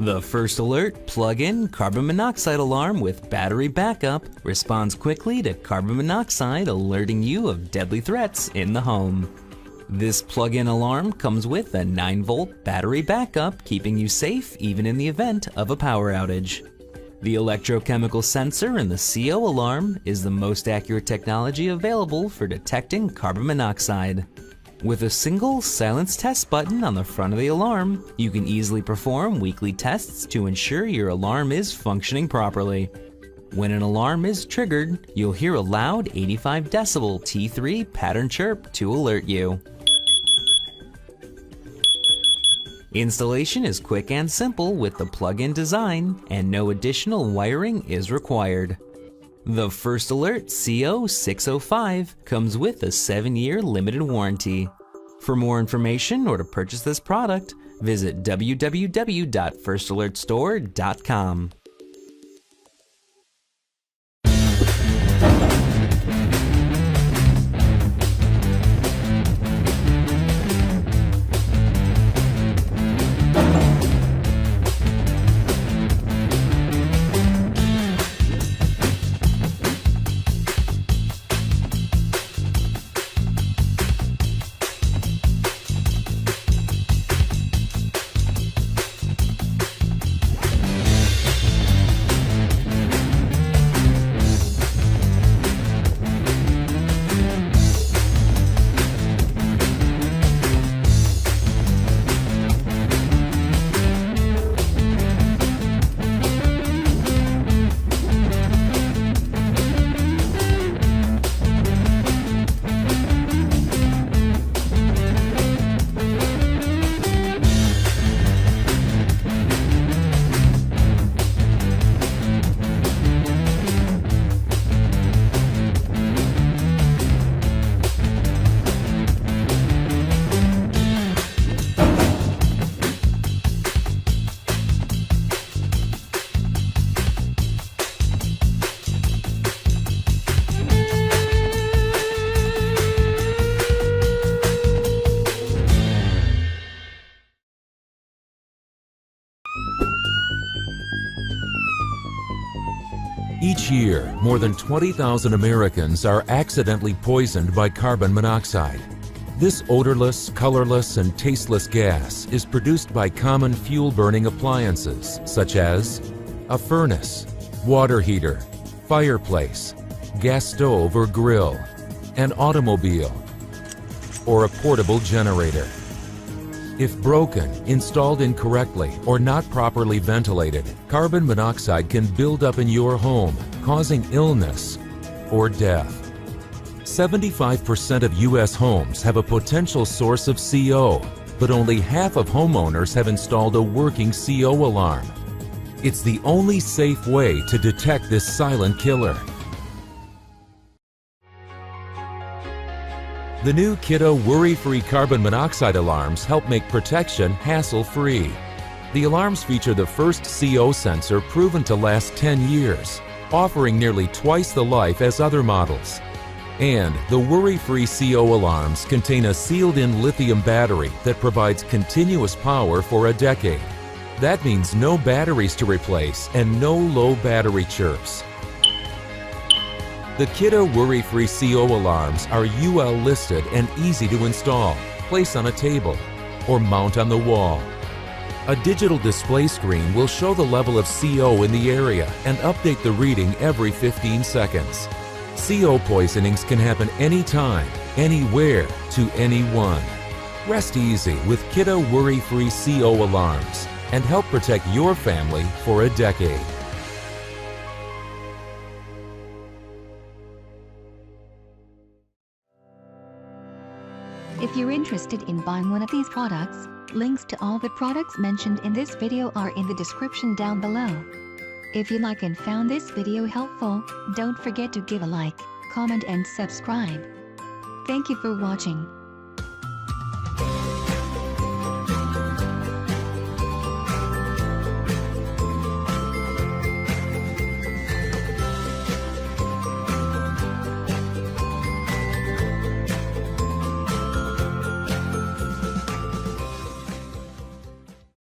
The first alert plug-in carbon monoxide alarm with battery backup responds quickly to carbon monoxide, alerting you of deadly threats in the home. This plug-in alarm comes with a 9-volt battery backup, keeping you safe even in the event of a power outage. The electrochemical sensor in the CO alarm is the most accurate technology available for detecting carbon monoxide. With a single silence test button on the front of the alarm, you can easily perform weekly tests to ensure your alarm is functioning properly. When an alarm is triggered, you'll hear a loud 85 decibel T3 pattern chirp to alert you. Installation is quick and simple with the plug-in design, and no additional wiring is required. The First Alert CO605 comes with a 7-year limited warranty. For more information or to purchase this product, visit www.firstalertstore.com. Each year, more than 20,000 Americans are accidentally poisoned by carbon monoxide. This odorless, colorless, and tasteless gas is produced by common fuel-burning appliances such as a furnace, water heater, fireplace, gas stove or grill, an automobile, or a portable generator. If broken, installed incorrectly, or not properly ventilated, carbon monoxide can build up in your home, causing illness or death. 75% of U.S. homes have a potential source of CO, but only half of homeowners have installed a working CO alarm. It's the only safe way to detect this silent killer. The new Kiddo worry-free carbon monoxide alarms help make protection hassle-free. The alarms feature the first CO sensor proven to last 10 years, offering nearly twice the life as other models. And the worry-free CO alarms contain a sealed-in lithium battery that provides continuous power for a decade. That means no batteries to replace and no low battery chirps. The Kiddo worry-free CO alarms are UL listed and easy to install, place on a table, or mount on the wall. A digital display screen will show the level of CO in the area and update the reading every 15 seconds. CO poisonings can happen anytime, anywhere, to anyone. Rest easy with Kiddo worry-free CO alarms and help protect your family for a decade. If you're interested in buying one of these products, links to all the products mentioned in this video are in the description down below. If you like and found this video helpful, don't forget to give a like, comment and subscribe. Thank you for watching.